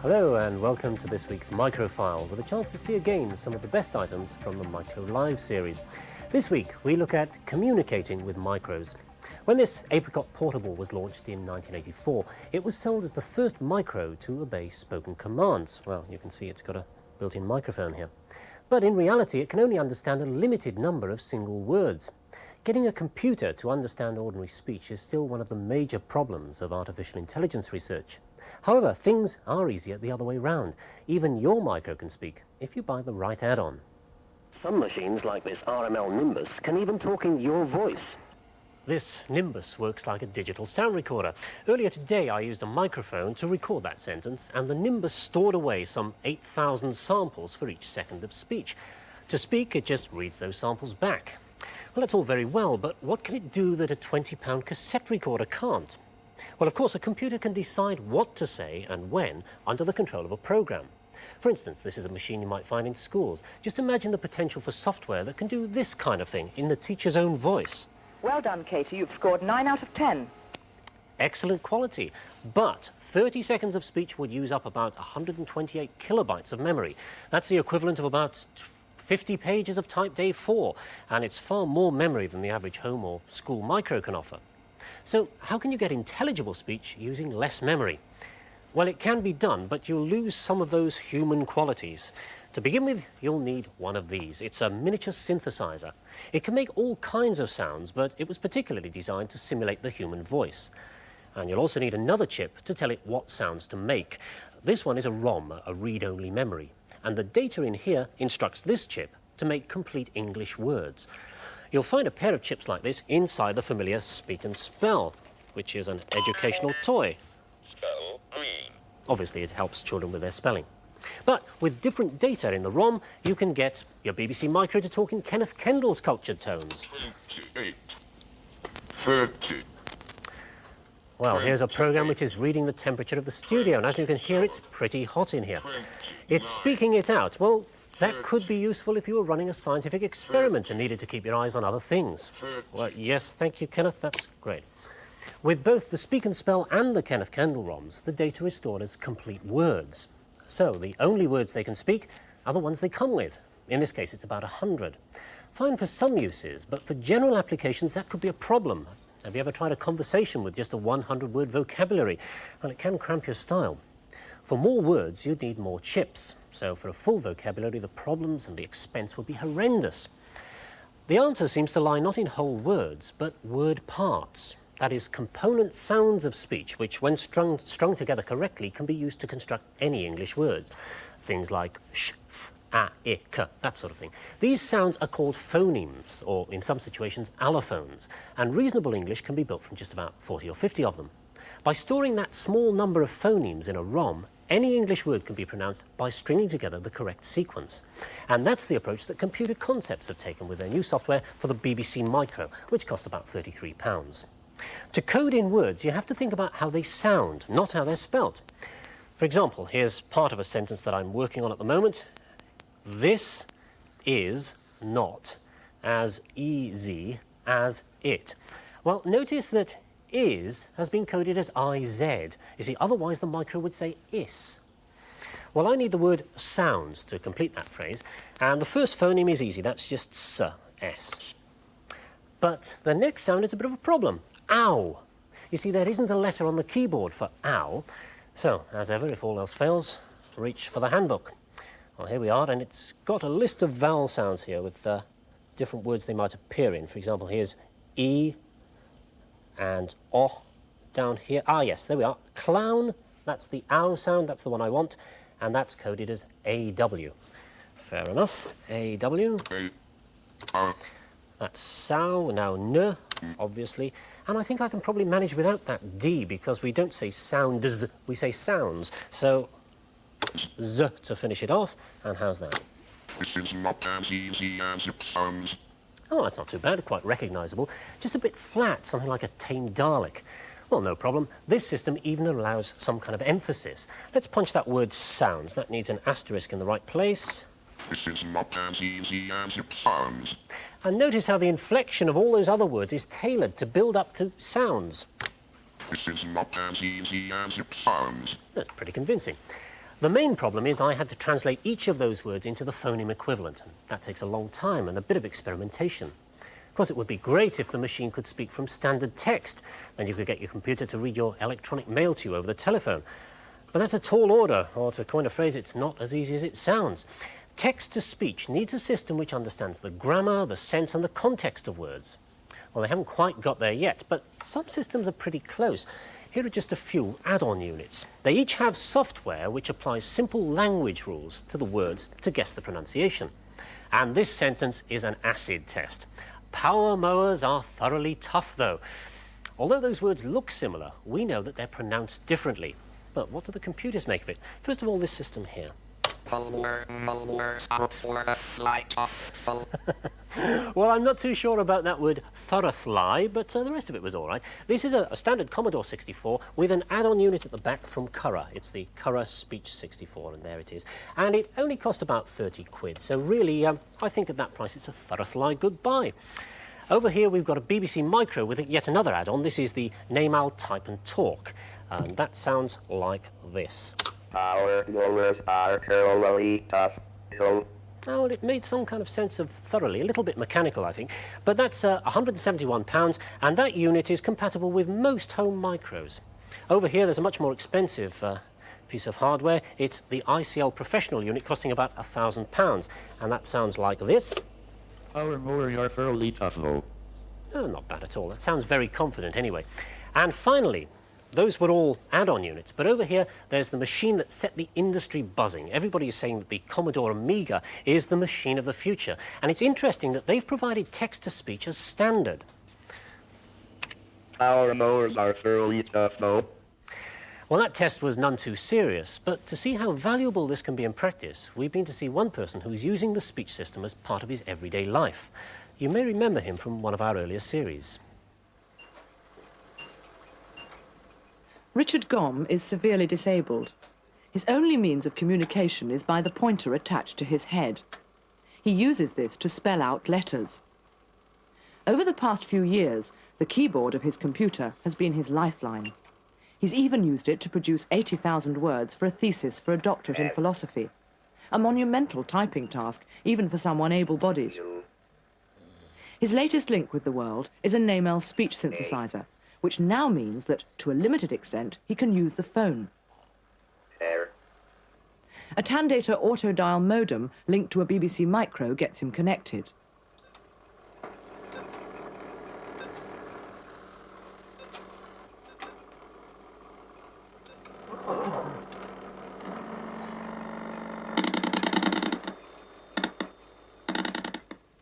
Hello and welcome to this week's Microfile, with a chance to see again some of the best items from the Micro Live series. This week we look at communicating with micros. When this Apricot Portable was launched in 1984, it was sold as the first micro to obey spoken commands. Well, you can see it's got a built-in microphone here. But in reality it can only understand a limited number of single words. Getting a computer to understand ordinary speech is still one of the major problems of artificial intelligence research. However, things are easier the other way round. Even your micro can speak, if you buy the right add-on. Some machines, like this RML Nimbus, can even talk in your voice. This Nimbus works like a digital sound recorder. Earlier today I used a microphone to record that sentence, and the Nimbus stored away some 8,000 samples for each second of speech. To speak, it just reads those samples back. Well, that's all very well, but what can it do that a £20 cassette recorder can't? Well, of course, a computer can decide what to say and when under the control of a program. For instance, this is a machine you might find in schools. Just imagine the potential for software that can do this kind of thing in the teacher's own voice. Well done, Katie. You've scored 9 out of 10. Excellent quality, but 30 seconds of speech would use up about 128 kilobytes of memory. That's the equivalent of about 50 pages of Type Day 4, and it's far more memory than the average home or school micro can offer. So how can you get intelligible speech using less memory? Well, it can be done, but you'll lose some of those human qualities. To begin with, you'll need one of these. It's a miniature synthesizer. It can make all kinds of sounds, but it was particularly designed to simulate the human voice. And you'll also need another chip to tell it what sounds to make. This one is a ROM, a read-only memory. And the data in here instructs this chip to make complete English words. You'll find a pair of chips like this inside the familiar Speak and Spell, which is an educational toy. Spell green. Obviously, it helps children with their spelling. But with different data in the ROM, you can get your BBC Micro to talk in Kenneth Kendall's cultured tones. 28. 30. Well, here's a program which is reading the temperature of the studio, and as you can hear, it's pretty hot in here. It's speaking it out. Well, that could be useful if you were running a scientific experiment and needed to keep your eyes on other things. Well, yes, thank you, Kenneth, that's great. With both the Speak and Spell and the Kenneth Kendall ROMs, the data is stored as complete words. So the only words they can speak are the ones they come with. In this case, it's about 100. Fine for some uses, but for general applications, that could be a problem. Have you ever tried a conversation with just a 100-word vocabulary? Well, it can cramp your style. For more words, you'd need more chips. So for a full vocabulary, the problems and the expense would be horrendous. The answer seems to lie not in whole words, but word parts. That is, component sounds of speech, which, when strung together correctly, can be used to construct any English word. Things like sh, f, a, I, k, that sort of thing. These sounds are called phonemes, or in some situations, allophones, and reasonable English can be built from just about 40 or 50 of them. By storing that small number of phonemes in a ROM, any English word can be pronounced by stringing together the correct sequence. And that's the approach that Computer Concepts have taken with their new software for the BBC Micro, which costs about £33. To code in words, you have to think about how they sound, not how they're spelt. For example, here's part of a sentence that I'm working on at the moment. This is not as easy as it. Well, notice that is has been coded as IZ. You see, otherwise the micro would say is. Well, I need the word sounds to complete that phrase, and the first phoneme is easy, that's just S. But the next sound is a bit of a problem. Ow. You see, there isn't a letter on the keyboard for ow, so, as ever, if all else fails, reach for the handbook. Well, here we are, and it's got a list of vowel sounds here with different words they might appear in. For example, here's E and O down here. Ah, yes, there we are. Clown, that's the ow sound, that's the one I want, and that's coded as AW. Fair enough. AW. That's sow, now N, obviously. And I think I can probably manage without that D, because we don't say sounds, we say sounds. So, Z to finish it off, and how's that? This is not as easy as it sounds. Oh, that's not too bad, quite recognisable. Just a bit flat, something like a tame Dalek. Well, no problem. This system even allows some kind of emphasis. Let's punch that word sounds. That needs an asterisk in the right place. This is not as easy as it sounds. And notice how the inflection of all those other words is tailored to build up to sounds. This is not as easy as it sounds. That's pretty convincing. The main problem is I had to translate each of those words into the phoneme equivalent, and that takes a long time and a bit of experimentation. Of course, it would be great if the machine could speak from standard text, then you could get your computer to read your electronic mail to you over the telephone. But that's a tall order, or to coin a phrase, it's not as easy as it sounds. Text-to-speech needs a system which understands the grammar, the sense and the context of words. Well, they haven't quite got there yet, but some systems are pretty close. Here are just a few add-on units. They each have software which applies simple language rules to the words to guess the pronunciation. And this sentence is an acid test. Power mowers are thoroughly tough, though. Although those words look similar, we know that they're pronounced differently. But what do the computers make of it? First of all, this system here. Well, I'm not too sure about that word thoroughly, but the rest of it was all right. This is a standard Commodore 64 with an add-on unit at the back from Curra. It's the Curra Speech 64, and there it is. And it only costs about 30 quid, so really, I think at that price it's a thoroughly good buy. Over here we've got a BBC Micro with yet another add-on. This is the Namal Type and Talk, and that sounds like this. Our mowers are thoroughly tough. Well, it made some kind of sense of thoroughly, a little bit mechanical, I think. But that's £171, and that unit is compatible with most home micros. Over here, there's a much more expensive piece of hardware. It's the ICL Professional unit, costing about £1,000, and that sounds like this. Our mowers are thoroughly tough. Oh, not bad at all. That sounds very confident, anyway. And finally, those were all add-on units, but over here there's the machine that set the industry buzzing. Everybody is saying that the Commodore Amiga is the machine of the future, and it's interesting that they've provided text-to-speech as standard. Our mowers are thoroughly tough, though. Well, that test was none too serious, but to see how valuable this can be in practice, we've been to see one person who's using the speech system as part of his everyday life. You may remember him from one of our earlier series. Richard Gomm is severely disabled. His only means of communication is by the pointer attached to his head. He uses this to spell out letters. Over the past few years, the keyboard of his computer has been his lifeline. He's even used it to produce 80,000 words for a thesis for a doctorate in philosophy. A monumental typing task, even for someone able-bodied. His latest link with the world is a Namel speech synthesizer, which now means that, to a limited extent, he can use the phone. A Tandata auto-dial modem linked to a BBC Micro gets him connected.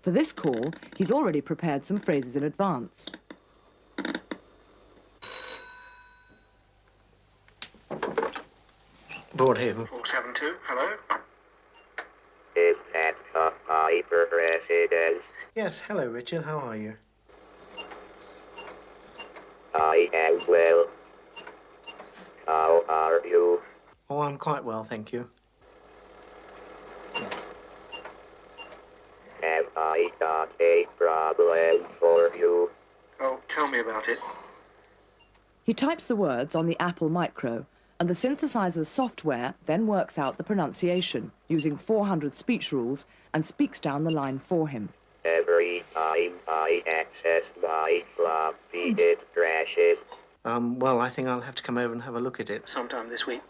For this call, he's already prepared some phrases in advance. Broadhaven. 472, hello? Is that a hyper residence? Yes, hello Richard, how are you? I am well. How are you? Oh, I'm quite well, thank you. Have I got a problem for you? Oh, tell me about it. He types the words on the Apple Micro, and the synthesizer's software then works out the pronunciation using 400 speech rules and speaks down the line for him. Every time I access my floppy, it crashes. Well, I think I'll have to come over and have a look at it. Sometime this week.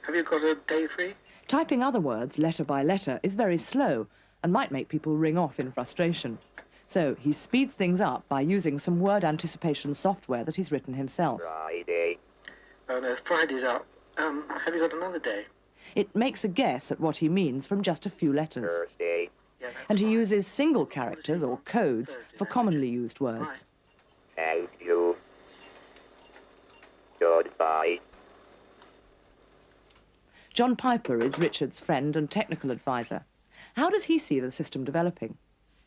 Have you got a day free? Typing other words letter by letter is very slow and might make people ring off in frustration. So he speeds things up by using some word anticipation software that he's written himself. Friday. Oh no, Friday's up. Have you got another day? It makes a guess at what he means from just a few letters. Thursday. Yeah, that's And he fine. uses single characters or codes for commonly used words. Thank you. Goodbye. John Piper is Richard's friend and technical advisor. How does he see the system developing?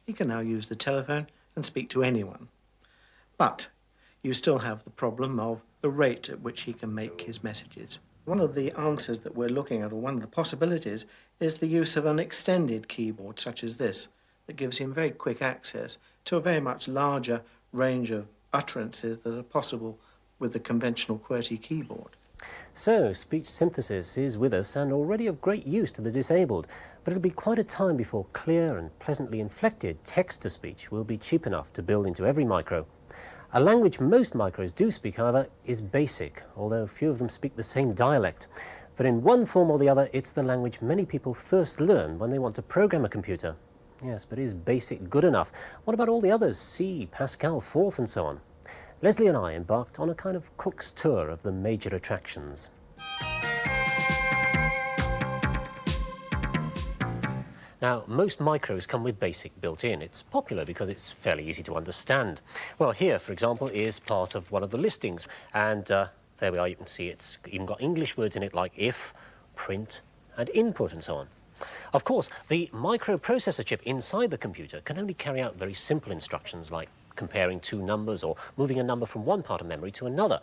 He can now use the telephone and speak to anyone. But you still have the problem of the rate at which he can make his messages. One of the answers that we're looking at, or one of the possibilities, is the use of an extended keyboard such as this, that gives him very quick access to a very much larger range of utterances that are possible with the conventional QWERTY keyboard. So, speech synthesis is with us and already of great use to the disabled, but it'll be quite a time before clear and pleasantly inflected text-to-speech will be cheap enough to build into every micro. A language most micros do speak, however, is Basic, although few of them speak the same dialect. But in one form or the other, it's the language many people first learn when they want to program a computer. Yes, but is Basic good enough? What about all the others, C, Pascal, Forth and so on? Leslie and I embarked on a kind of Cook's tour of the major attractions. Now, most micros come with Basic built in. It's popular because it's fairly easy to understand. Well, here, for example, is part of one of the listings. And there we are, you can see it's even got English words in it like if, print, and input and so on. Of course, the microprocessor chip inside the computer can only carry out very simple instructions like comparing two numbers or moving a number from one part of memory to another.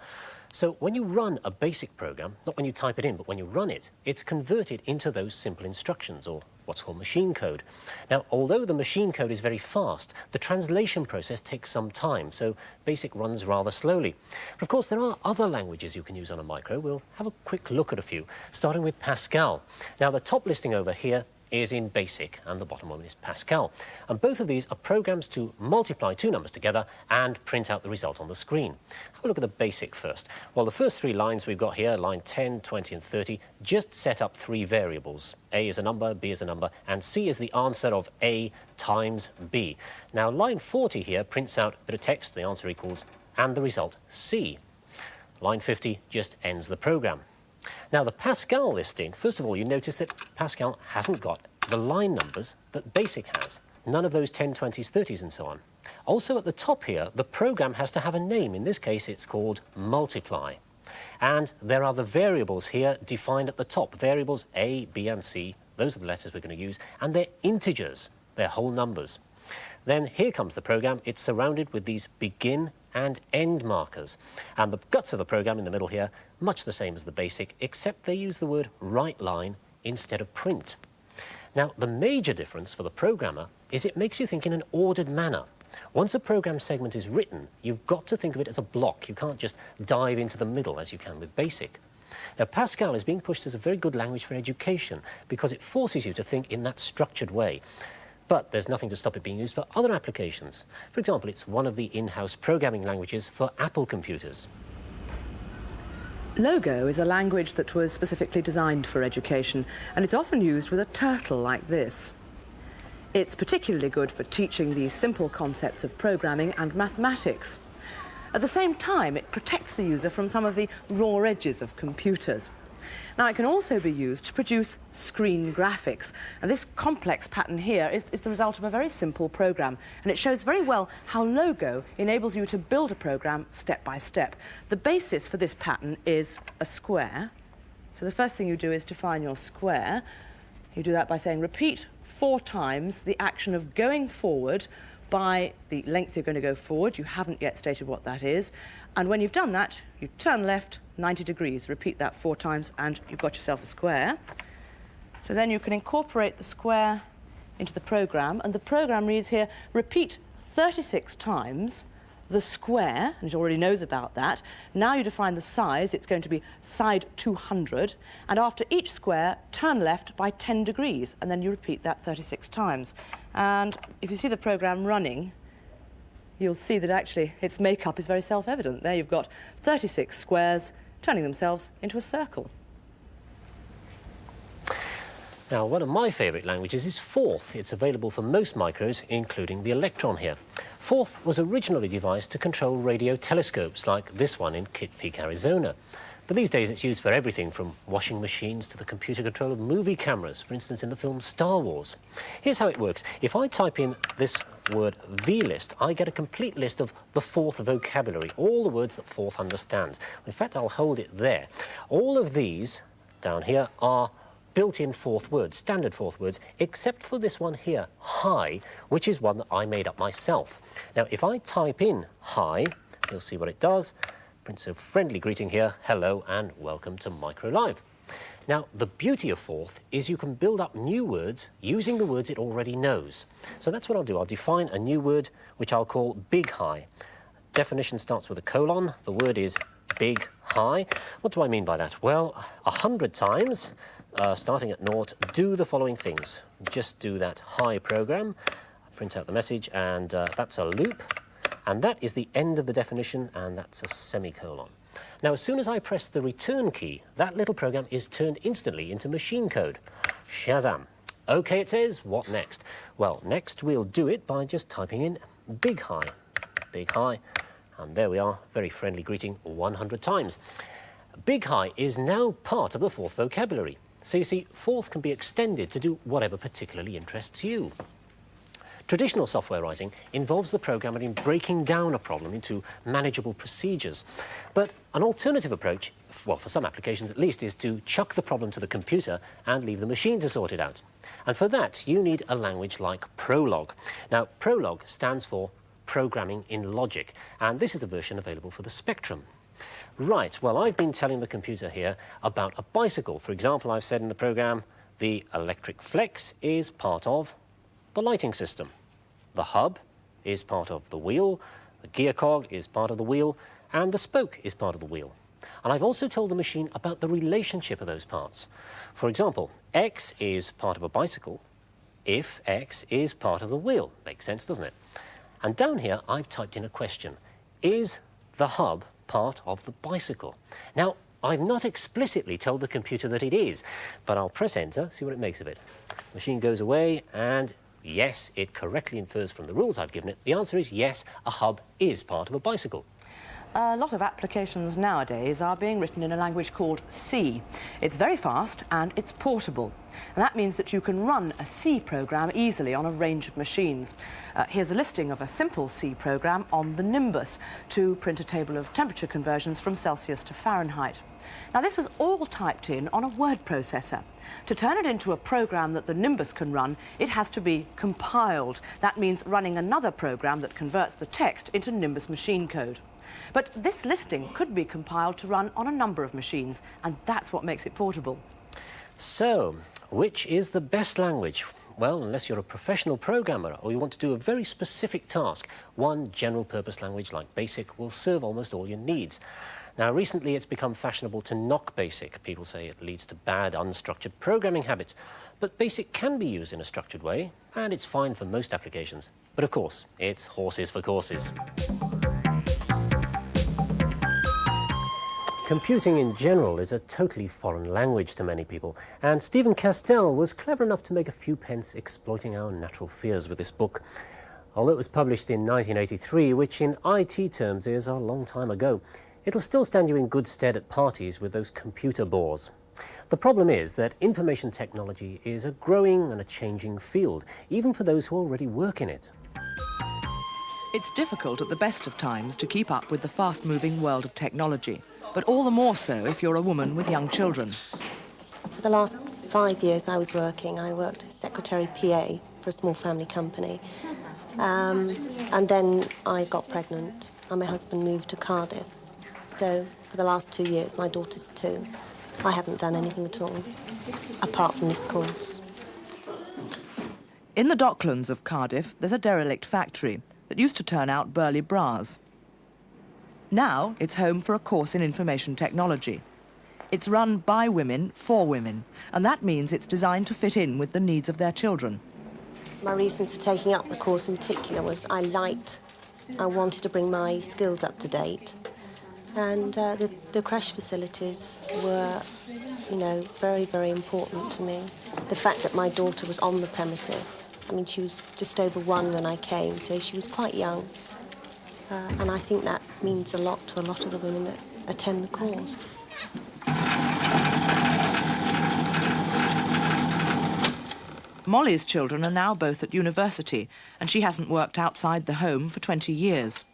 So when you run a Basic program, not when you type it in, but when you run it, it's converted into those simple instructions, or what's called machine code. Now, although the machine code is very fast, the translation process takes some time, so Basic runs rather slowly. But of course, there are other languages you can use on a micro. We'll have a quick look at a few, starting with Pascal. Now, the top listing over here is in Basic, and the bottom one is Pascal. And both of these are programs to multiply two numbers together and print out the result on the screen. Have a look at the Basic first. Well, the first three lines we've got here, line 10, 20 and 30, just set up three variables. A is a number, B is a number, and C is the answer of A times B. Now, line 40 here prints out a bit of text, the answer equals, and the result C. Line 50 just ends the program. Now, the Pascal listing, first of all, you notice that Pascal hasn't got the line numbers that Basic has. None of those 10, 20s, 30s and so on. Also, at the top here, the program has to have a name. In this case, it's called multiply. And there are the variables here defined at the top. Variables A, B and C, those are the letters we're going to use, and they're integers, they're whole numbers. Then here comes the program. It's surrounded with these begin and end markers. And the guts of the program in the middle here, much the same as the Basic, except they use the word write line instead of print. Now, the major difference for the programmer is it makes you think in an ordered manner. Once a program segment is written, you've got to think of it as a block. You can't just dive into the middle as you can with Basic. Now, Pascal is being pushed as a very good language for education because it forces you to think in that structured way. But there's nothing to stop it being used for other applications. For example, it's one of the in-house programming languages for Apple computers. Logo is a language that was specifically designed for education, and it's often used with a turtle like this. It's particularly good for teaching the simple concepts of programming and mathematics. At the same time, it protects the user from some of the raw edges of computers. Now, it can also be used to produce screen graphics. And this complex pattern here is the result of a very simple program. And it shows very well how Logo enables you to build a program step by step. The basis for this pattern is a square. So the first thing you do is define your square. You do that by saying repeat 4 times the action of going forward by the length you're going to go forward. You haven't yet stated what that is. And when you've done that, you turn left 90 degrees. Repeat that 4 times and you've got yourself a square. So then you can incorporate the square into the program, and the program reads here, repeat 36 times the square, and it already knows about that. Now you define the size. It's going to be side 200, and after each square, turn left by 10 degrees, and then you repeat that 36 times. And if you see the program running, you'll see that actually its makeup is very self-evident. There you've got 36 squares turning themselves into a circle. Now, one of my favourite languages is Forth. It's available for most micros, including the Electron here. Forth was originally devised to control radio telescopes like this one in Kitt Peak, Arizona. But these days it's used for everything from washing machines to the computer control of movie cameras, for instance in the film Star Wars. Here's how it works. If I type in this word VList, I get a complete list of the Forth vocabulary, all the words that Forth understands. In fact, I'll hold it there. All of these down here are built-in Forth words, standard Forth words, except for this one here, hi, which is one that I made up myself. Now, if I type in hi, you'll see what it does. Prints a friendly greeting here, hello and welcome to Micro Live. Now, the beauty of Forth is you can build up new words using the words it already knows. So that's what I'll do. I'll define a new word, which I'll call big hi. Definition starts with a colon. The word is big high. What do I mean by that? Well, 100 times, starting at 0, do the following things. Just do that high program, print out the message, and that's a loop. And that is the end of the definition, and that's a semicolon. Now, as soon as I press the return key, that little program is turned instantly into machine code. Shazam! OK, it says, what next? Well, next we'll do it by just typing in big high, and there we are, very friendly greeting 100 times. Big high is now part of the fourth vocabulary. So you see, fourth can be extended to do whatever particularly interests you. Traditional software writing involves the programmer in breaking down a problem into manageable procedures. But an alternative approach, well, for some applications at least, is to chuck the problem to the computer and leave the machine to sort it out. And for that, you need a language like Prolog. Now, Prolog stands for Programming in Logic, and this is the version available for the Spectrum. Right, well, I've been telling the computer here about a bicycle. For example, I've said in the program, the electric flex is part of the lighting system. The hub is part of the wheel, the gear cog is part of the wheel, and the spoke is part of the wheel. And I've also told the machine about the relationship of those parts. For example, X is part of a bicycle if X is part of the wheel. Makes sense, doesn't it? And down here, I've typed in a question. Is the hub part of the bicycle? Now, I've not explicitly told the computer that it is, but I'll press enter, see what it makes of it. Machine goes away, and yes, it correctly infers from the rules I've given it. The answer is yes, a hub is part of a bicycle. A lot of applications nowadays are being written in a language called C. It's very fast and it's portable. And that means that you can run a C program easily on a range of machines. Here's a listing of a simple C program on the Nimbus to print a table of temperature conversions from Celsius to Fahrenheit. Now, this was all typed in on a word processor. To turn it into a program that the Nimbus can run, it has to be compiled. That means running another program that converts the text into Nimbus machine code. But this listing could be compiled to run on a number of machines, and that's what makes it portable. So, which is the best language? Well, unless you're a professional programmer or you want to do a very specific task, one general-purpose language like BASIC will serve almost all your needs. Now, recently it's become fashionable to knock BASIC. People say it leads to bad, unstructured programming habits. But BASIC can be used in a structured way, and it's fine for most applications. But of course, it's horses for courses. Computing in general is a totally foreign language to many people, and Stephen Castell was clever enough to make a few pence exploiting our natural fears with this book. Although it was published in 1983, which in IT terms is a long time ago, it'll still stand you in good stead at parties with those computer bores. The problem is that information technology is a growing and a changing field, even for those who already work in it. It's difficult at the best of times to keep up with the fast-moving world of technology, but all the more so if you're a woman with young children. For the last 5 years I worked as secretary PA for a small family company. And then I got pregnant and my husband moved to Cardiff. So for the last 2 years, my daughter's 2, I haven't done anything at all, apart from this course. In the docklands of Cardiff, there's a derelict factory that used to turn out Burley bras. Now it's home for a course in information technology. It's run by women for women, and that means it's designed to fit in with the needs of their children. My reasons for taking up the course in particular was I wanted to bring my skills up to date. And the crash facilities were, very, very important to me. The fact that my daughter was on the premises. I mean, she was just over 1 when I came, so she was quite young. And I think that means a lot to a lot of the women that attend the course. Molly's children are now both at university, and she hasn't worked outside the home for 20 years.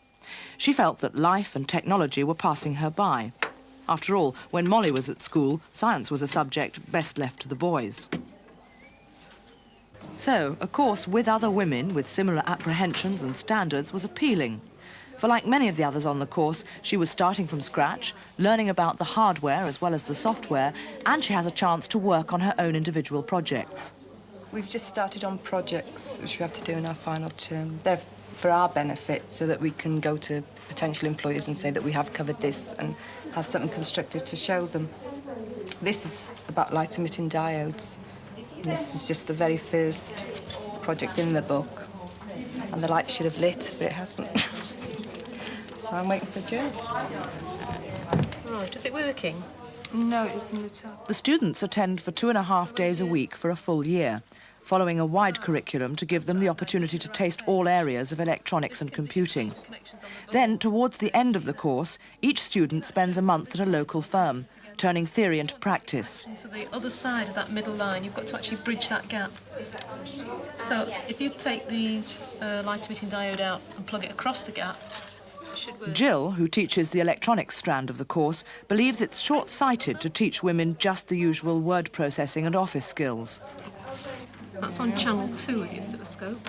She felt that life and technology were passing her by. After all, when Molly was at school, science was a subject best left to the boys. So, a course with other women with similar apprehensions and standards was appealing. For like many of the others on the course, she was starting from scratch, learning about the hardware as well as the software, and she has a chance to work on her own individual projects. We've just started on projects, which we have to do in our final term. They're for our benefit, so that we can go to potential employers and say that we have covered this and have something constructive to show them. This is about light-emitting diodes. And this is just the very first project in the book. And the light should have lit, but it hasn't. So I'm waiting for Joe. Right, is it working? No, it isn't lit up. The students attend for 2.5 days a week for a full year, following a wide curriculum to give them the opportunity to taste all areas of electronics and computing. Then, towards the end of the course, each student spends a month at a local firm, turning theory into practice. To the other side of that middle line, you've got to actually bridge that gap. So if you take the light-emitting diode out and plug it across the gap, it should work. Jill, who teaches the electronics strand of the course, believes it's short-sighted to teach women just the usual word processing and office skills. That's on channel 2 of the oscilloscope,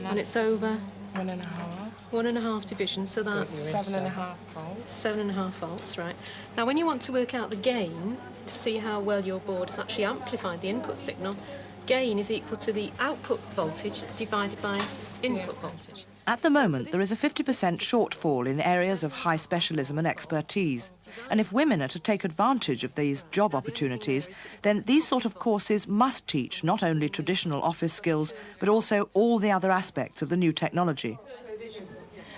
and it's over 1.5. 1.5 divisions, so that's 7.5 volts. 7.5 volts, right. Now, when you want to work out the gain, to see how well your board has actually amplified the input signal, gain is equal to the output voltage divided by input voltage. At the moment, there is a 50% shortfall in areas of high specialism and expertise. And if women are to take advantage of these job opportunities, then these sort of courses must teach not only traditional office skills, but also all the other aspects of the new technology.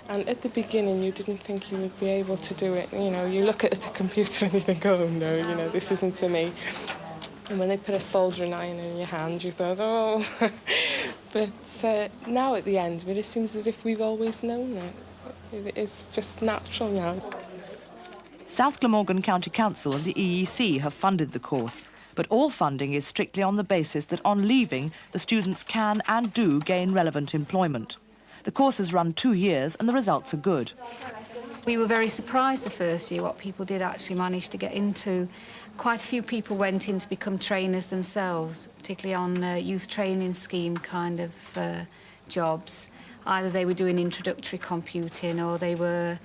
And at the beginning, you didn't think you would be able to do it. You know, you look at the computer and you think, oh, no, you know, this isn't for me. And when they put a soldering iron in your hand, you thought, oh. But now at the end, it seems as if we've always known it. It's just natural now. South Glamorgan County Council and the EEC have funded the course, but all funding is strictly on the basis that on leaving, the students can and do gain relevant employment. The course has run 2 years and the results are good. We were very surprised the first year what people did actually manage to get into. Quite a few people went in to become trainers themselves, particularly on youth training scheme kind of jobs. Either they were doing introductory computing or they were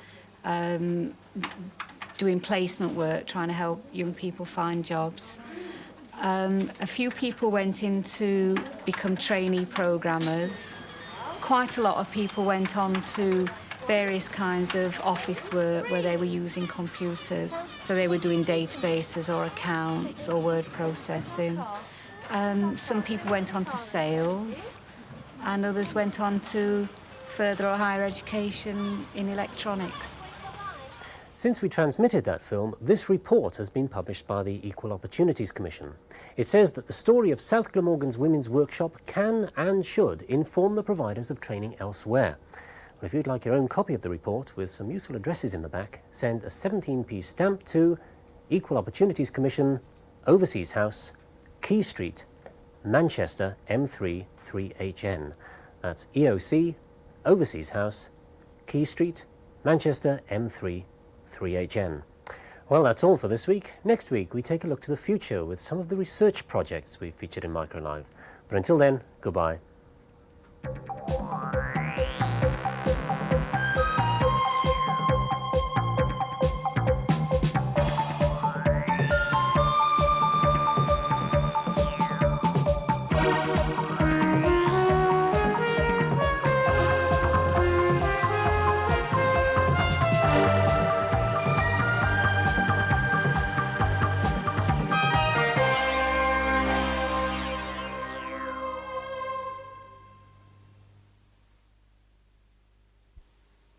doing placement work, trying to help young people find jobs. A few people went in to become trainee programmers. Quite a lot of people went on to various kinds of office work where they were using computers. So they were doing databases or accounts or word processing. Some people went on to sales and others went on to further or higher education in electronics. Since we transmitted that film, this report has been published by the Equal Opportunities Commission. It says that the story of South Glamorgan's Women's Workshop can and should inform the providers of training elsewhere. Well, if you'd like your own copy of the report with some useful addresses in the back, send a 17p stamp to Equal Opportunities Commission, Overseas House, Key Street, Manchester M3 3HN. That's EOC, Overseas House, Key Street, Manchester M3 3HN. Well, that's all for this week. Next week, we take a look to the future with some of the research projects we've featured in MicroLive. But until then, goodbye.